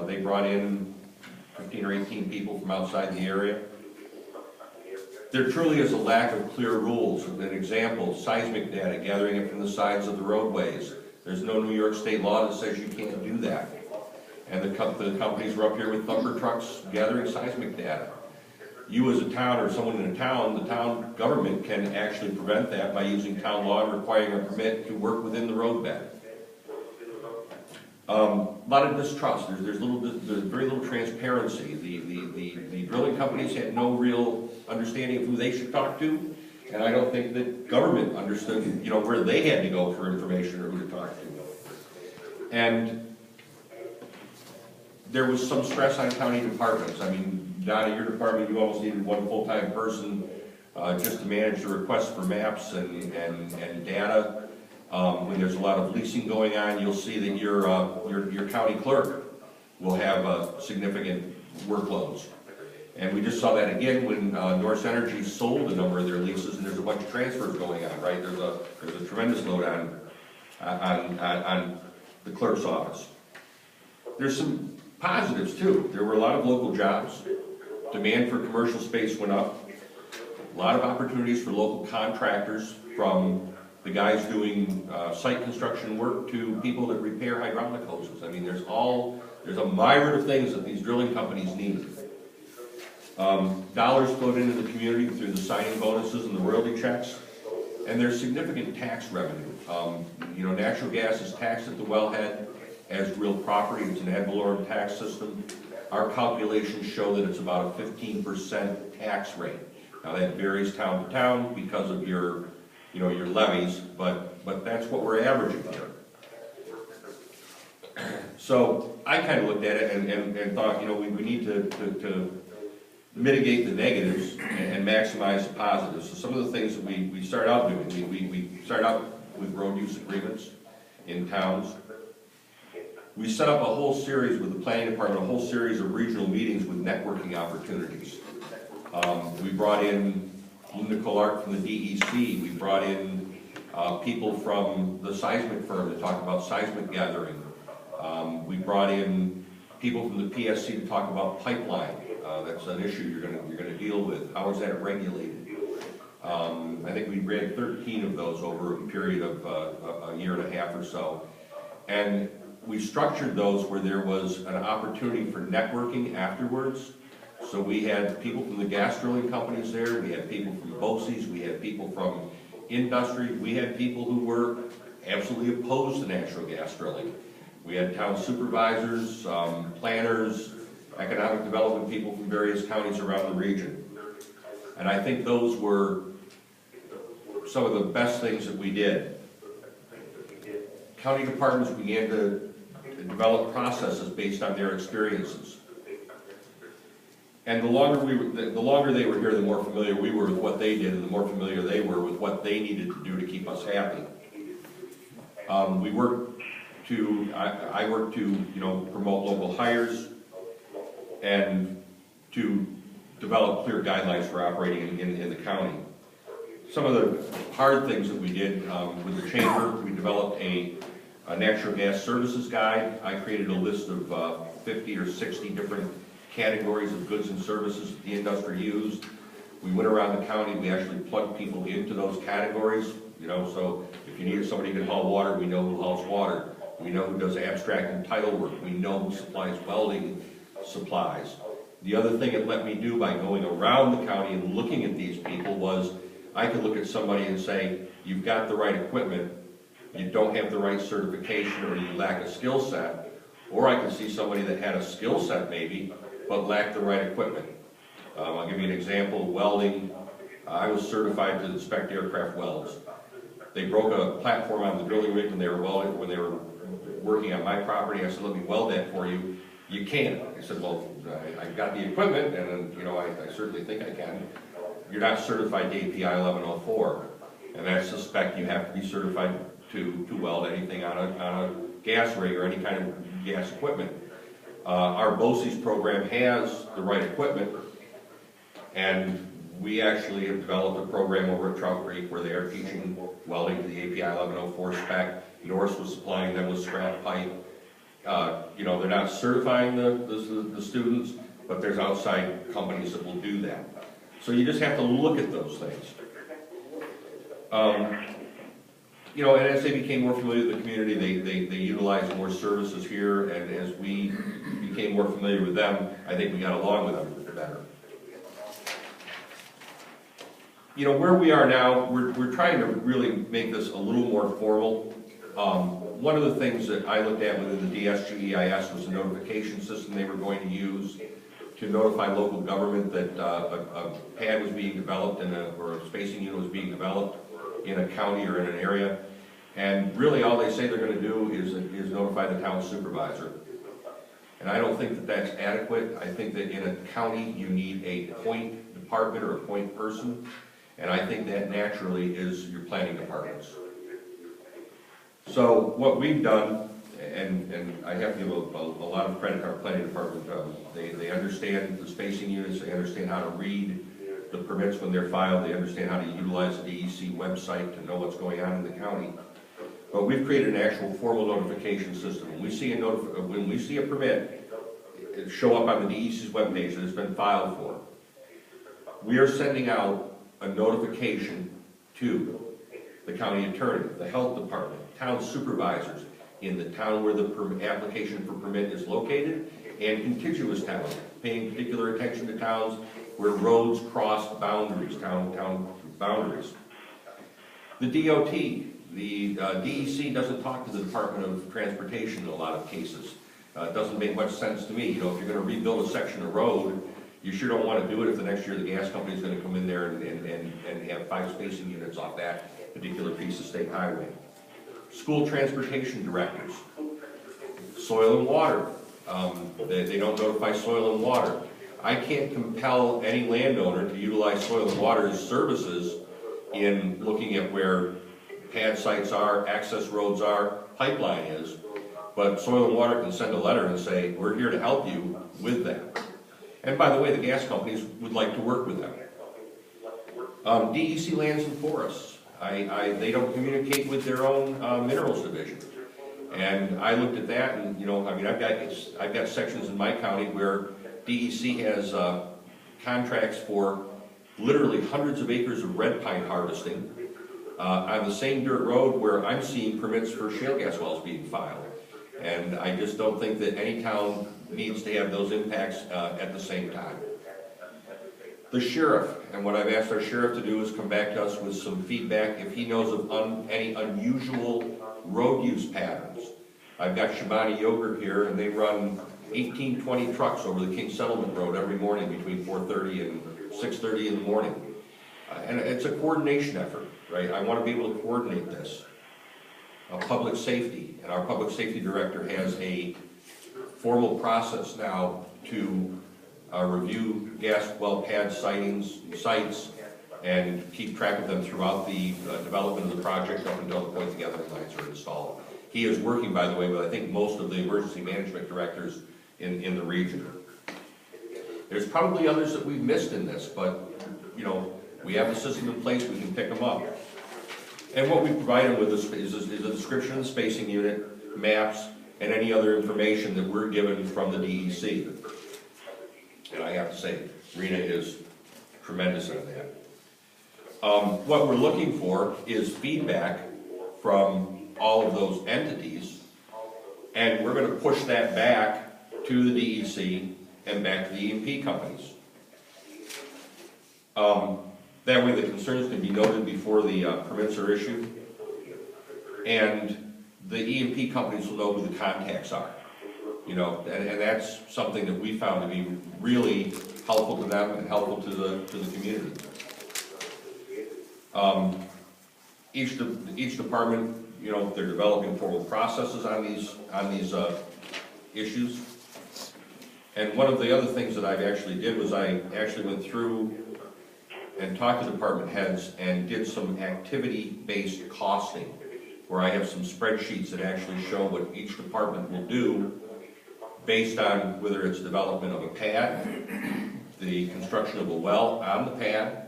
They brought in 15 or 18 people from outside the area. There truly is a lack of clear rules. An example, seismic data, gathering it from the sides of the roadways. There's no New York state law that says you can't do that. And the companies were up here with thumper trucks gathering seismic data. You as a town or someone in a town, the town government can actually prevent that by using town law and requiring a permit to work within the roadbed. A lot of distrust. There's very little transparency. The drilling companies had no real understanding of who they should talk to, and I don't think that government understood, where they had to go for information or who to talk to. And there was some stress on county departments. I mean, down at your department, you almost needed one full-time person just to manage the requests for maps and data. When there's a lot of leasing going on, you'll see that your county clerk will have significant workloads. And we just saw that again when Norse Energy sold a number of their leases, and there's a bunch of transfers going on, right? There's a tremendous load on the clerk's office. There's some positives too. There were a lot of local jobs. Demand for commercial space went up. A lot of opportunities for local contractors, from the guys doing site construction work to people that repair hydraulic hoses. I mean, there's a myriad of things that these drilling companies need. Dollars flowed into the community through the signing bonuses and the royalty checks, and there's significant tax revenue. Natural gas is taxed at the wellhead as real property. It's an ad valorem tax system. Our calculations show that it's about a 15% tax rate. Now that varies town to town because of your levies, but that's what we're averaging here. So I kind of looked at it and thought, we need to mitigate the negatives and maximize the positives. So some of the things that we start out doing, we start out with road use agreements in towns. We set up a whole series with the planning department, a whole series of regional meetings with networking opportunities. We brought in Linda Colart from the DEC. We brought in people from the seismic firm to talk about seismic gathering. We brought in people from the PSC to talk about pipeline. That's an issue you're going to deal with. How is that regulated? I think we ran 13 of those over a period of a year and a half or so. And we structured those where there was an opportunity for networking afterwards. So we had people from the gas drilling companies there, we had people from BOCES, we had people from industry, we had people who were absolutely opposed to natural gas drilling. We had town supervisors, planners, economic development people from various counties around the region. And I think those were some of the best things that we did. County departments began to develop processes based on their experiences. And the longer they were here, the more familiar we were with what they did, and the more familiar they were with what they needed to do to keep us happy. I worked to promote local hires and to develop clear guidelines for operating in the county. Some of the hard things that we did with the chamber, we developed a natural gas services guide. I created a list of 50 or 60 different categories of goods and services that the industry used. We went around the county, we actually plugged people into those categories, so if you needed somebody who can haul water, we know who hauls water. We know who does abstract and title work. We know who supplies welding supplies. The other thing it let me do by going around the county and looking at these people was I could look at somebody and say, you've got the right equipment, you don't have the right certification, or you lack a skill set. Or I could see somebody that had a skill set maybe, but lacked the right equipment. I'll give you an example of welding. I was certified to inspect aircraft welds. They broke a platform on the drilling rig when they were working on my property. I said, let me weld that for you. You can't. I said, well, I've got the equipment, and I certainly think I can. You're not certified to API 1104, and I suspect you have to be certified to weld anything on a gas rig or any kind of gas equipment. Our BOCES program has the right equipment, and we actually have developed a program over at Trout Creek where they are teaching welding to the API 1104 spec. Norse was supplying them with scrap pipe, You know, they're not certifying the students, but there's outside companies that will do that. So you just have to look at those things. You know, and as they became more familiar with the community, they utilized more services here, and as we became more familiar with them, I think we got along with them better. You know, where we are now, we're trying to really make this a little more formal. One of the things that I looked at within the DSGEIS was a notification system they were going to use to notify local government that a pad was being developed or a spacing unit was being developed in a county or in an area. And really all they say they're going to do is notify the town supervisor. And I don't think that that's adequate. I think that in a county you need a point department or a point person. And I think that naturally is your planning departments. So what we've done, and I have to give a lot of credit to our planning department, they understand the spacing units, they understand how to read the permits when they're filed, they understand how to utilize the DEC website to know what's going on in the county. But we've created an actual formal notification system. When we see a permit show up on the DEC's webpage that it's been filed for, we are sending out a notification to the county attorney, the health department, town supervisors in the town where the application for permit is located, and contiguous towns, paying particular attention to towns where roads cross boundaries, town boundaries. The DOT, the DEC doesn't talk to the Department of Transportation in a lot of cases. It doesn't make much sense to me. You know, if you're going to rebuild a section of road, you sure don't want to do it if the next year the gas company is going to come in there and have 5 spacing units off that particular piece of state highway. School transportation directors, soil and water. They don't notify soil and water. I can't compel any landowner to utilize soil and water's services in looking at where pad sites are, access roads are, pipeline is, but soil and water can send a letter and say, we're here to help you with that. And by the way, the gas companies would like to work with them. DEC lands and forests. They don't communicate with their own minerals division. And I looked at that, and you know, I mean, I've got sections in my county where DEC has contracts for literally hundreds of acres of red pine harvesting on the same dirt road where I'm seeing permits for shale gas wells being filed. And I just don't think that any town needs to have those impacts at the same time. The sheriff, and what I've asked our sheriff to do is come back to us with some feedback if he knows of any unusual road use patterns. I've got Shabani Yogurt here, and they run 18, 20 trucks over the King Settlement Road every morning between 4:30 and 6:30 in the morning. And it's a coordination effort, right? I want to be able to coordinate this. Public safety, and our public safety director has a formal process now to review gas well pad sites and keep track of them throughout the development of the project up until the point the gathering lines are installed. He is working, by the way, with I think most of the emergency management directors in the region. There's probably others that we've missed in this, but you know, we have a system in place, we can pick them up. And what we provide them with is a description of the spacing unit, maps, and any other information that we're given from the DEC. And I have to say, Rena is tremendous at that. What we're looking for is feedback from all of those entities, and we're going to push that back to the DEC and back to the E&P companies. That way the concerns can be noted before the permits are issued, and the E&P companies will know who the contacts are. You know, and that's something that we found to be really helpful to them and helpful to the community. Each department, you know, they're developing formal processes on these issues. And one of the other things that I actually did was I actually went through and talked to department heads and did some activity-based costing, where I have some spreadsheets that actually show what each department will do based on whether it's development of a pad, the construction of a well on the pad,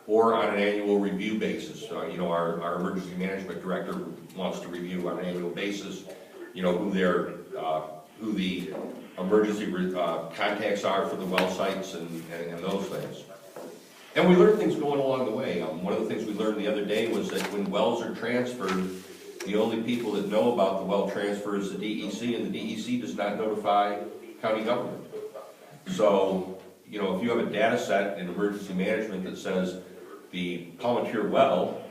or on an annual review basis. You know, our emergency management director wants to review on an annual basis, you know, who their who the emergency contacts are for the well sites and those things. And we learn things going along the way. One of the things we learned the other day was that when wells are transferred, the only people that know about the well transfer is the DEC, and the DEC does not notify county government. So, you know, if you have a data set in emergency management that says the Palmatier well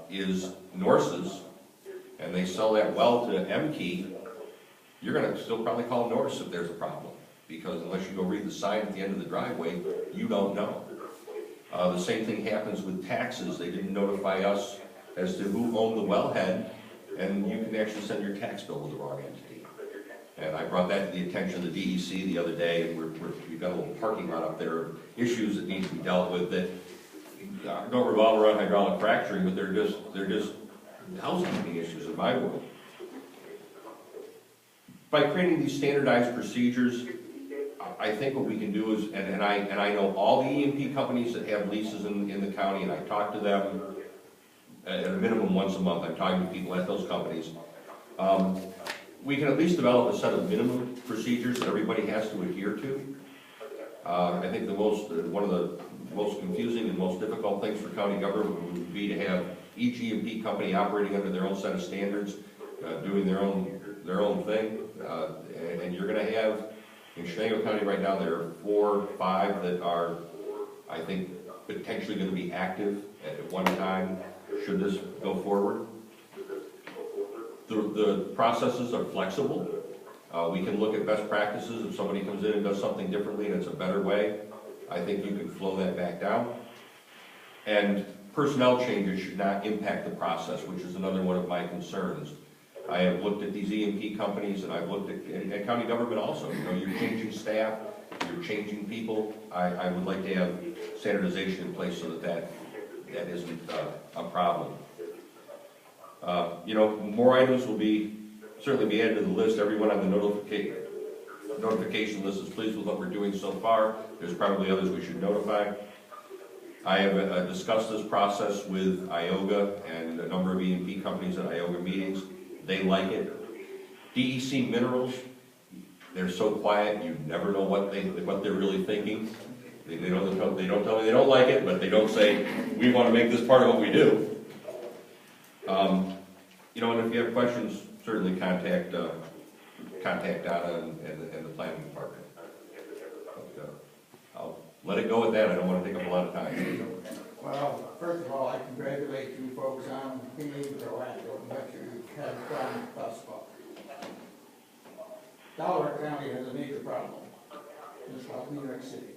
is Norse's, and they sell that well to MKey, you're going to still probably call Norse if there's a problem, because unless you go read the sign at the end of the driveway, you don't know. The same thing happens with taxes. They didn't notify us as to who owned the wellhead, and you can actually send your tax bill to the wrong entity. And I brought that to the attention of the DEC the other day. We've got a little parking lot up there, issues that need to be dealt with that don't revolve around hydraulic fracturing, but they're just housekeeping issues in my world. By creating these standardized procedures, I think what we can do is, and I know all the E&P companies that have leases in the county, and I talk to them at a minimum once a month. I'm talking to people at those companies. We can at least develop a set of minimum procedures that everybody has to adhere to. I think one of the most confusing and most difficult things for county government would be to have each E&P company operating under their own set of standards, doing their own thing, and you're going to have, in Chenango County right now, there are 4 or 5 that are, I think, potentially going to be active at one time, should this go forward. The processes are flexible. We can look at best practices. If somebody comes in and does something differently and it's a better way, I think you can flow that back down. And personnel changes should not impact the process, which is another one of my concerns. I have looked at these E&P companies, and I've looked at county government also. You know, you're changing staff, you're changing people. I would like to have standardization in place so that isn't a problem. You know, more items will certainly be added to the list. Everyone on the notification list is pleased with what we're doing so far. There's probably others we should notify. I have discussed this process with IOGA and a number of E&P companies at IOGA meetings. They like it. DEC Minerals, they're so quiet, you never know what they're really thinking. They don't tell me they don't like it, but they don't say, we want to make this part of what we do. You know, and if you have questions, certainly contact Donna and the planning department. But, I'll let it go at that. I don't want to take up a lot of time. Well, first of all, I congratulate you folks on being able to act on what you have done thus far. Delaware County has a major problem, just like New York City.